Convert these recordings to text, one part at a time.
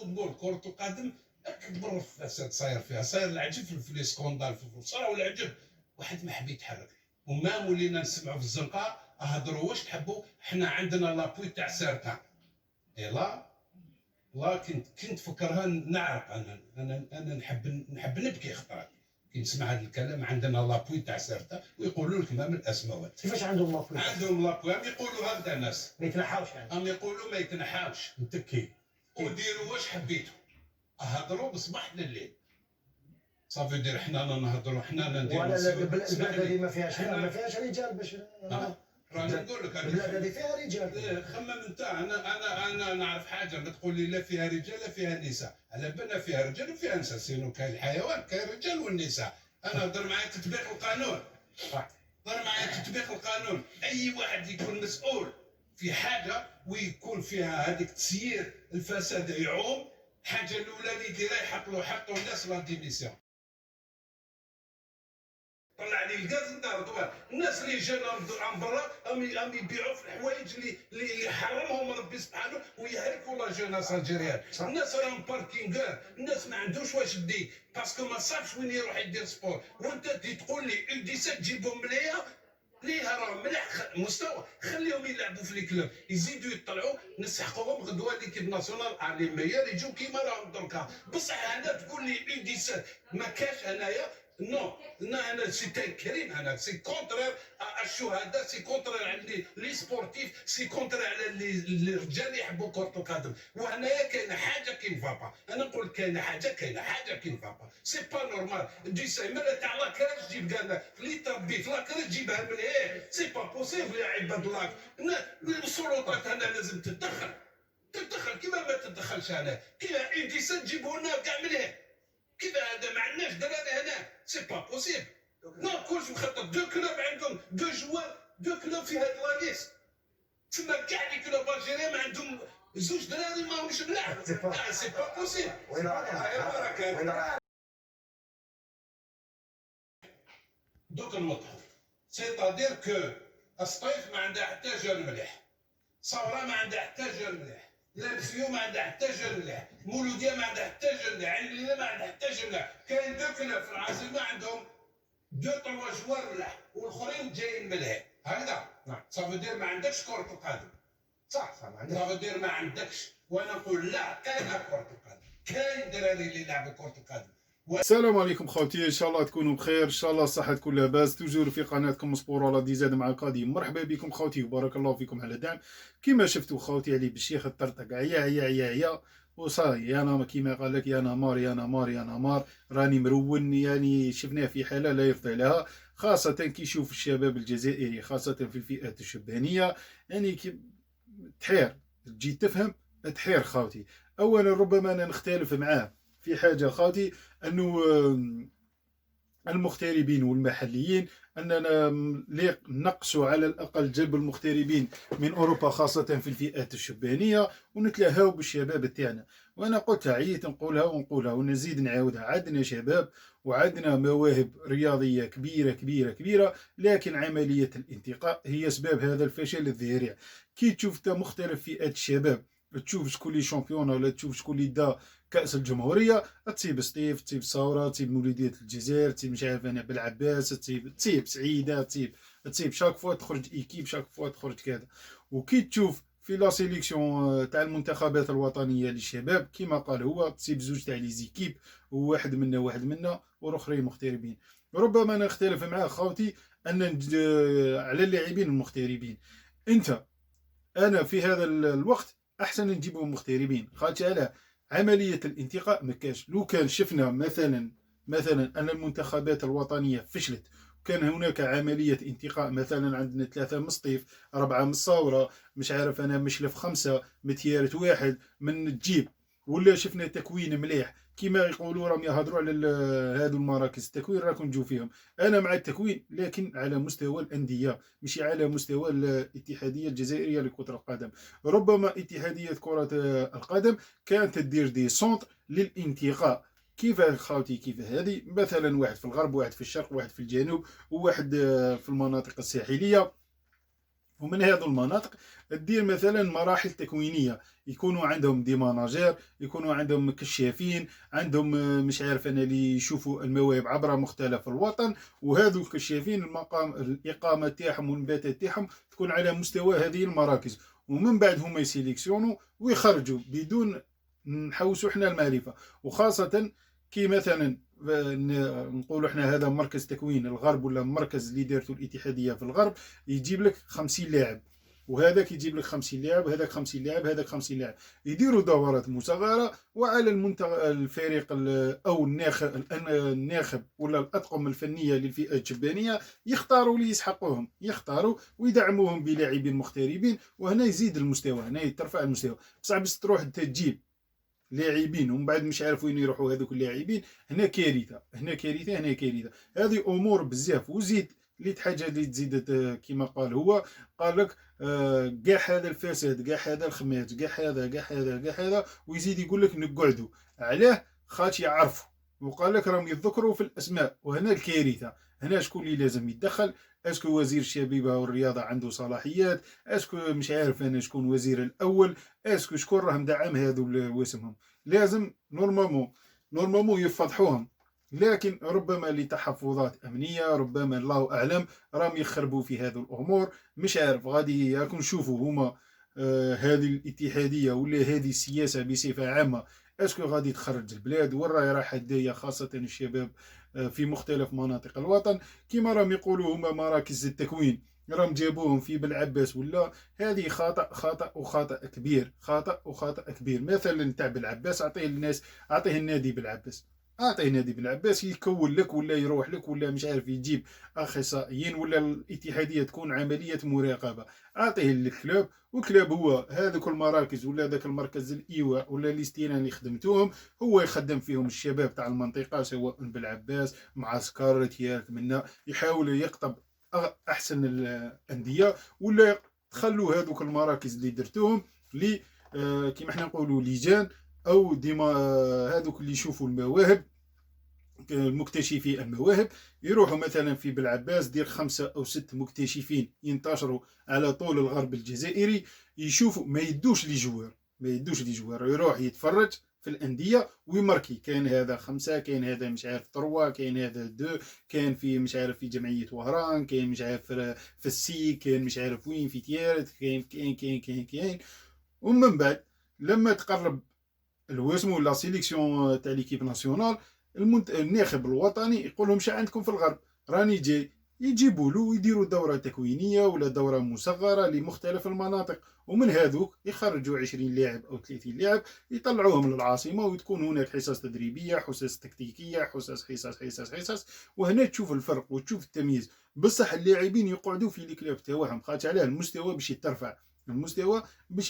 الفوتبول كرة القدم اكبر فساد صاير فيها، صاير العجب في لي سكوندال في الفوتسال والعجب واحد ما حب يتحرك. وما ولينا نسمعوا في الزنقه هضروا واش تحبوا، حنا عندنا لابوي تاع سارتان. لا كنت فكرها نعرق، انا نحب نبكي خطرات كي نسمع هذا الكلام. عندنا لابوي تاع سارتان ويقولوا لك ما من الاسماوات. كيفاش عندهم لابوي؟ عندهم لابوي يقولوا هكذا الناس ما يتنحاوش يعني. يقولوا ما يتنحاوش متكي وديروا واش حبيتوا، هضروا بصباح لليل. صافي دير حنا نهضروا حنا نديروا. ولا البلاد هذه ما فيهاش رجال باش راني نقول لك البلاد هذه فيها رجال. خمم انت. انا نعرف حاجه، ما تقول لي لا فيها رجال لا فيها نساء. على بالنا فيها رجال وفيها نساء، سينو كاين الحيوان كاين الرجال والنساء. انا هضر معايا تطبيق القانون. هضر معايا تطبيق القانون. اي واحد يكون مسؤول في حاجه ويكون فيها هذيك تسيير الفساد يعوم، الحاجه الاولى اللي يديرها يحطوا الناس لا ديميسيون. طلع لي الغاز نتاع رضوان. الناس اللي جانا عن برا هم يبيعوا في الحوايج اللي حرمهم ربي سبحانه ويهلكوا لا جوناس الجيريان. الناس راهم باركينغار، الناس ما عندوش واش دي باسكو ما صابش وين يروح يدير سبور. وانت تقول لي U17 تجيبهم مليها راهم مليح مستوى، خليهم يلعبوا في الكلوب يزيدوا يطلعوا نسحقوهم غدوه ليكيب ناسيونال على ميور يجوا كيما راهم دركا. بصح هنا تقول لي U17 ما كاش هنايا. نو انا سي كريم، انا سي كونترير الشهداء، سي كونترير على لي سبورتيف، سي كونترير على الرجال يحبوا كرة القدم. وهنايا كاينه حاجه كي نفابا. انا نقول كاينه حاجه كي نفابا. سي با نورمال دي سيمانه تاع لاكراج تجيب قالنا اللي تربيت لاكراج تجيبها من ايه. سي با بوسيبل يا عباد الله. السلطات هنا لازم تتدخل كيما ما تتدخلش هنا. كيما U17 تجيبوا لنا كاع من ايه. كذا هذا ما عندناش دراري هنا. سي با بوسيبل. نو كلش مخطط. دو كلوب عندهم دو كلوب في هاد لاغيس. تما كاع لي كلوب الجيريان ما عندهم زوج دراري ماهمش ملاح. سي با بوسيبل. دوك نوضحوا. سيتادير كو الصيف ما عندها حتى جون مليح، صورة ما عندها حتى جون مليح، لابسيو ما عندها حتى جون مليح، مولوديه ما عندها حتى جون مليح، عين ما عندها حتى جون مليح. كاين دو كلوب في العاصمه عندهم دو تروا جوار ملاح والاخرين جايين مليح. هكذا صافي دير ما عندكش كرة القدم. صح صافي دير ما عندكش. وانا نقول لا، كاينه كرة القدم، كاين دراري اللي يلعبوا كرة القدم. السلام عليكم خوتي، ان شاء الله تكونوا بخير، ان شاء الله الصحه تكون لاباس. توجور في قناتكم سبور ولا دي زاد مع القاضي. مرحبا بكم خوتي وبارك الله فيكم على الدعم. كما شفتوا خوتي علي بالشيخ الطرطق عيا وصاي انا كيما قال لك يا نمار راني مرون. يعني شفناه في حاله لا يرضي لها، خاصه كي يشوف الشباب الجزائري خاصه في الفئات الشبانيه. يعني كي تحير تجي تفهم تحير خوتي. اولا ربما انا نختلف معاه في حاجه خاطي، انه المغتربين والمحليين اننا نقصوا على الاقل جلب المغتربين من اوروبا خاصه في الفئات الشبانيه ونتلاهاو بالشباب تاعنا. وانا قلت عييت نقولها ونزيد نعاودها. عندنا شباب وعندنا مواهب رياضيه كبيره، لكن عمليه الانتقاء هي اسباب هذا الفشل الذريع. كي تشوف مختلف فئات الشباب، تشوف شكون اللي شامبيون ولا تشوف شكون اللي دا كأس الجمهورية، تصيب سطيف، تصيب ثورة، تصيب مولودية الجزائر، تصيب مش عارف انا بالعباس، تصيب سعيدة، تصيب شاك فوا تخرج ايكيب، شاك فوا تخرج كذا. وكي تشوف في لا سيليكسيون تاع المنتخبات الوطنية للشباب كيما قال هو، تصيب زوج تاع لي زيكيب وواحد منا والاخرين مغتربين. ربما انا نختلف معاه خوتي ان على اللاعبين المغتربين. انا في هذا الوقت احسن نجيبهم مغتربين، خاطر على عمليه الانتقاء مكاش. لو كان شفنا مثلا ان المنتخبات الوطنيه فشلت وكان هناك عمليه انتقاء، مثلا عندنا 3 من سطيف، 4 من الصاوره، مش عارف انا مشلف 5 متيارت 1 من تجيب، ولا شفنا تكوين مليح كما يقولوا راهم يهضروا على هذو المراكز التكوين راكم تجوا فيهم. انا مع التكوين لكن على مستوى الانديه مش على مستوى الاتحاديه الجزائريه لكره القدم. ربما اتحاديه كره القدم كانت تدير دي سونتر للانتقاء. كيف خاوتي؟ كيف هذه مثلا واحد في الغرب، واحد في الشرق، واحد في الجنوب، وواحد في المناطق الساحليه، ومن هذه المناطق دير مثلا مراحل تكوينيه، يكونوا عندهم دي ماناجير، يكونوا عندهم كشافين، عندهم مش عارف انا اللي يشوفوا المواهب عبر مختلف الوطن، وهذو الكشافين المقام الاقامه تاعهم والنباتات تاعهم تكون على مستوى هذه المراكز، ومن بعد هما يسيليكسيونوا ويخرجوا بدون نحوسوا احنا المعرفه. وخاصه كي مثلا نقولوا احنا هذا مركز تكوين الغرب ولا مركز اللي دارته الاتحاديه في الغرب، يجيب لك 50 لاعب، وهذاك يجيب لك 50 لاعب، وهذاك 50 لاعب، هذاك 50 لاعب، يديروا دورات مصغره، وعلى الفريق او الناخب ولا الاطقم الفنيه للفئه الشبانيه يختاروا اللي يسحقوهم، يختاروا ويدعموهم بلاعبين مغتربين، وهنا يزيد المستوى، هنا يترفع المستوى. بصح باش تروح تجيب لاعبين ومن بعد مش عارف وين يروحوا هذوك اللاعبين، هنا كارثه، هنا كارثه، هنا كارثه. هذه امور بزاف. وزيد ليت حاجه اللي تزيد كما قال هو، قال لك كاع هذا الفساد، كاع هذا الخماج، كاع هذا، ويزيد يقول لك نقعدوا علاه خاطر يعرفوا، وقال لك راهم يذكروا في الاسماء. وهنا الكارثه، هنا شكون اللي لازم يتدخل؟ اسكو وزير الشبيبه والرياضه عنده صلاحيات؟ اسكو مش عارف انا شكون وزير الاول؟ اسكو شكون راه مدعم هذو واسمهم؟ لازم نورمالمون يفضحوهم، لكن ربما لتحفظات امنيه، ربما الله اعلم راهم يخربوا في هذه الامور. مش عارف، غادي راكم نشوفوا هما هذه الاتحاديه ولا هذه السياسه بصفه عامه اسكو غادي تخرج البلاد وين راهي رايحه الدايه، خاصه الشباب في مختلف مناطق الوطن. كما راهم يقولوا هما مراكز التكوين راهم جابوهم في بلعباس ولا، هذه خطأ كبير. مثلا تاع بلعباس اعطيه الناس، اعطيه النادي بلعباس، اعطيه نادي بلعباس يكون لك ولا يروح لك ولا مش عارف يجيب اخصائيين ولا الاتحاديه تكون عمليه مراقبه، اعطيه الكلوب، وكلوب هو هذوك المراكز ولا ذاك المركز الايواء ولا الاستيران اللي خدمتوهم هو يخدم فيهم الشباب تاع المنطقه، سواء بلعباس معسكر تيارت منا، يحاول يقطب احسن الانديه، ولا تخلوا هذوك المراكز اللي درتوهم لي كيما احنا نقولوا لجان او ديما هذوك اللي يشوفوا المواهب، المكتشفي المواهب، يروحوا مثلا في بلعباس دير 5 أو 6 مكتشفين ينتشروا على طول الغرب الجزائري، يشوفوا ما يدوش لي جوار، يروح يتفرج في الانديه ويماركي، كاين هذا 5، كاين هذا مش عارف 3، كاين هذا 2، كاين في مش عارف في جمعيه وهران، كاين مش عارف في السي، كاين مش عارف وين في تيارت، كاين. ومن بعد لما تقرب الوسم ولا سيليكسيون تاع ليكيب ناسيونال، الناخب الوطني يقول لهم شا عندكم في الغرب، راني جاي، يجيبوا له ويديروا دوره تكوينيه ولا دوره مصغره لمختلف المناطق، ومن هذوك يخرجوا 20 لاعب او 30 لاعب يطلعوهم للعاصمه، وتكون هناك حصص تدريبيه، حصص تكتيكيه، حصص، وهنا تشوف الفرق وتشوف التمييز. بصح اللاعبين يقعدوا في الكلاب تاعهم، خاطر علاه المستوى باش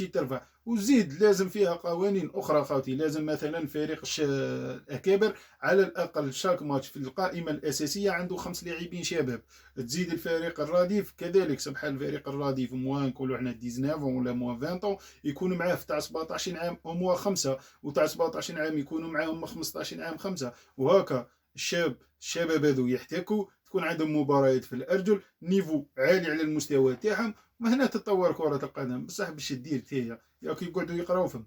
يترفع، وزيد لازم فيها قوانين اخرى خاوتي. لازم مثلا فريق الاكابر على الاقل شاك ماتش في القائمه الاساسيه عنده 5 لاعبين شباب، تزيد الفريق الرديف كذلك، سمح الفريق الرديف موان نقولوا احنا 19 ولا موان 20 يكونوا معاه في تاع 17 عام او موان 5، وتاع 17 عام يكونوا معاهم 15 عام 5، وهكا الشباب هذو يحتكوا، تكون عندهم مباريات في الارجل نيفو عالي على المستوى تاعهم، ما هنا تتطور كرة القدم. بصح باش دير تاهي ياك يقعدوا يقراو فهم،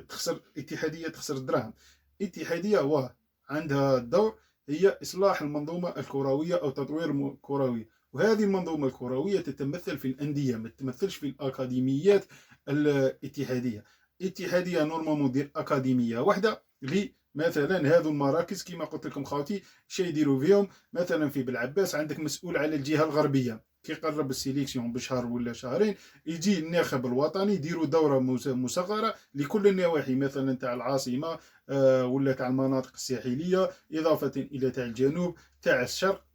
تخسر اتحادية، تخسر الدراهم. اتحادية عندها الدور هي إصلاح المنظومة الكروية أو تطوير الكروية، وهذه المنظومة الكروية تتمثل في الأندية، ما تتمثلش في الأكاديميات. الاتحادية نورمالمون دير أكاديمية واحدة مثلا هذو المراكز كما قلت لكم خاوتي شي يديروا فيهم. مثلا في بلعباس عندك مسؤول على الجهة الغربية، كي قرب السيليكسيون بشهر ولا شهرين يجي الناخب الوطني يديروا دوره مصغره لكل النواحي، مثلا تاع العاصمه ولا تاع المناطق الساحليه، اضافه الى تاع الجنوب، تاع الشرق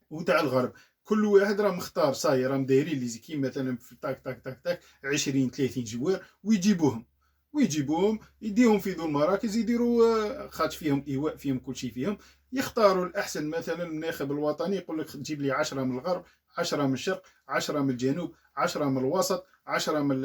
وتاع الغرب. كل واحد راه مختار صاي، راهم دايرين لي زيكيب مثلا في تاك 20 30 جوار، ويجيبوهم يديهم في ذو المراكز، يديروا خاطر فيهم ايواء، فيهم كل شيء، فيهم يختاروا الاحسن. مثلا الناخب الوطني يقول لك جيب لي 10 من الغرب، 10 من الشرق، 10 من الجنوب، 10 من الوسط، 10 من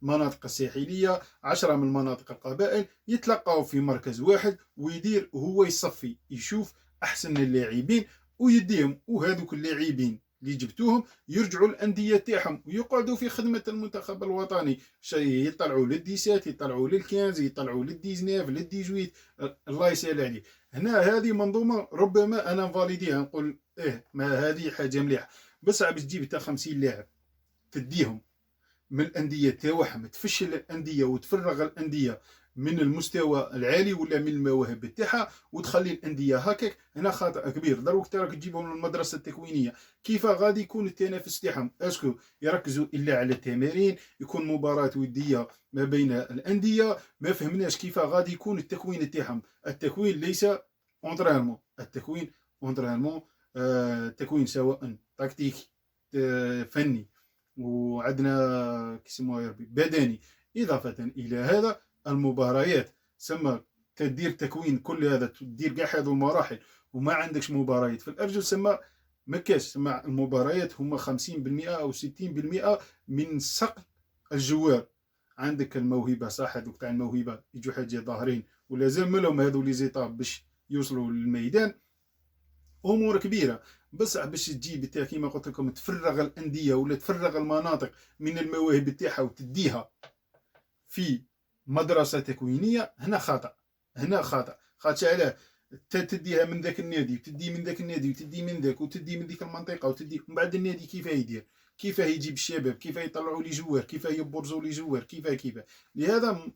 المناطق الساحليه، 10 من مناطق القبائل، يتلقاو في مركز واحد ويدير وهو يصفي، يشوف احسن اللاعبين ويديهم. وهذوك اللاعبين اللي جبتوهم يرجعوا الانديه تاعهم ويقعدوا في خدمه المنتخب الوطني، يطلعوا للديسات، يطلعوا للكنز، يطلعوا للديزنيف، للديجويت. الله يسهل عليه. هنا هذه منظومه ربما انا فاليديها، نقول ما هذه حاجه مليحه، بس باش تجيب حتى 50 لاعب تديهم من الانديه تاعهم، تفشل الانديه وتفرغ الانديه من المستوى العالي ولا من المواهب تاعها وتخلي الانديه هكاك، هنا خطا كبير. دروك تراك تجيبهم من المدرسه التكوينيه، كيف غادي يكون التنافس تاعهم؟ اسكو يركزوا الا على التمارين، يكون مباراه وديه ما بين الانديه؟ ما فهمناش كيف غادي يكون التكوين تاعهم. التكوين ليس اونترينمون، التكوين اونترينمون، تكوين سواء تكتيكي فني، وعندنا كيسموها يا ربي بدني. اضافه الى هذا المباريات، سما تدير تكوين كل هذا، تدير كاع هذو المراحل وما عندكش مباريات في الارجل، سما مكاش. سما المباريات هما 50% او 60% من صقل الجوار. عندك الموهبه صح، هذوك تاع الموهبه يجوا حاجه ظاهرين ولا زال لهم هذو لي زيتاب باش يوصلوا للميدان، امور كبيره. بصح باش تجيب كيما قلت لكم تفرغ الانديه ولا تفرغ المناطق من المواهب تاعها وتديها في مدرسه تكوينيه، هنا خطا. هنا خطا. خاطر علاه تديها من ذاك النادي وتدي من ذاك النادي وتدي من ذاك وتدي من ديك المنطقه وتدي من بعد النادي كيف يدير؟ كيف يجيب الشباب؟ كيف يطلعوا لي جوار؟ كيف يبرزوا لي جوار؟ كيف لهذا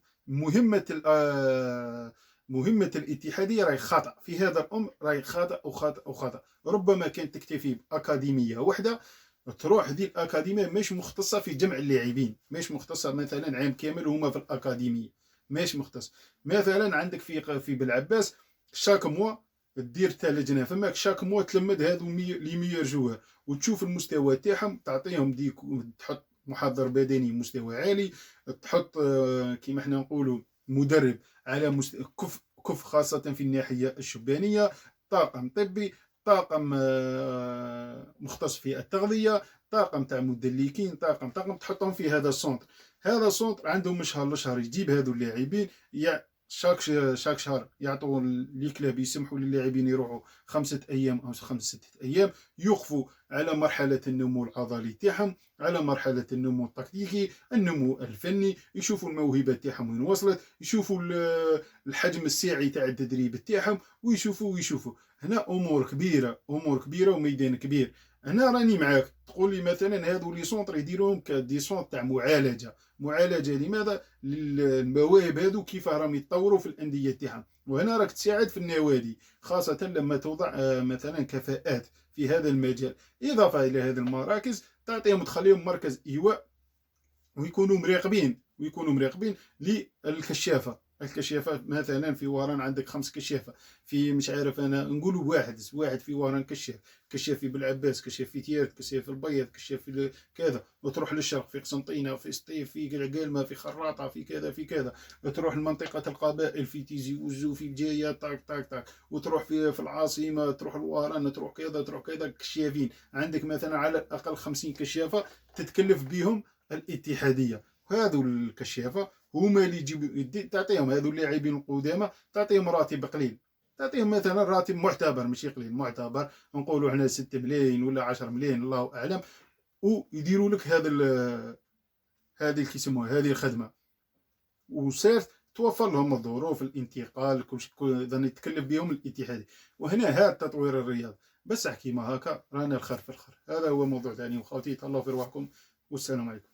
مهمة الاتحادية راهي خطأ في هذا الأمر، راهي خطأ وخطأ. ربما كانت تكتفي بأكاديمية واحدة، تروح دي الأكاديمية مش مختصة في جمع اللاعبين، مش مختصة مثلا عام كامل هما في الأكاديمية، مش مختص. مثلا عندك في بلعباس شاك موا دير تاع لجنة، فماك شاك موا تلمد هذو لي ميور جوار وتشوف المستوى تاعهم، تعطيهم ديك، تحط محاضر بدني مستوى عالي، تحط كيما احنا نقولوا مدرب على كف خاصة في الناحية الشبانية، طاقم طبي، طاقم مختص في التغذية، طاقم تاع مدلكين، طاقم تحطهم في هذا السونتر. هذا السونتر عندهم من شهر لشهر يجيب هذو اللاعبين، شاك شهر يعطوا لي كلاب، يسمحوا للاعبين يروحوا 5 أيام أو 5-6 أيام، يوقفوا على مرحلة النمو العضلي تاعهم، على مرحلة النمو التكتيكي، النمو الفني، يشوفوا الموهبة تاعهم وين وصلت، يشوفوا الحجم الساعي تاع التدريب تاعهم، ويشوفوا هنا أمور كبيرة وميدان كبير. هنا راني معاك تقول لي مثلا هذو لي سونتر يديروهم كدي سونتر تاع معالجه لماذا؟ للمواهب هذو كيف راهم يتطوروا في الانديه تاعهم، وهنا راك تساعد في النوادي خاصه لما توضع مثلا كفاءات في هذا المجال، اضافه الى هذه المراكز تعطيهم، تخليهم مركز ايواء ويكونوا مراقبين للكشافه. الكشافة مثلا في وهران عندك 5 كشافة، في مش عارف انا نقولوا واحد في وهران كشاف في بلعباس، كشاف في تيارت، كشاف في البيض، كشاف في كذا، وتروح للشرق في قسنطينة، في سطيف، في قلقالمة، في خراطة، في كذا، تروح لمنطقة القبائل في تيزي وزو، في بجاية طاق، وتروح في العاصمة، تروح لوهران، تروح كذا كشافين. عندك مثلا على الأقل 50 كشافة تتكلف بهم الاتحادية. هذو الكشافة هما اللي يجيبوا، تعطيهم هذو اللاعبين القدامى، تعطيهم راتب قليل، تعطيهم مثلا راتب معتبر، ماشي قليل، معتبر، نقولوا احنا 6 ملايين ولا 10 ملايين الله اعلم، ويديروا لك هذه كيسموها هذه الخدمه، وصير توفر لهم الظروف الانتقال كلشي يتكلف بهم الاتحادي. وهنا هذا تطوير الرياض. بس كيما هكا رانا الخير في الخير. هذا هو موضوع ثاني وخوتي، تهلاو في رواحكم والسلام عليكم.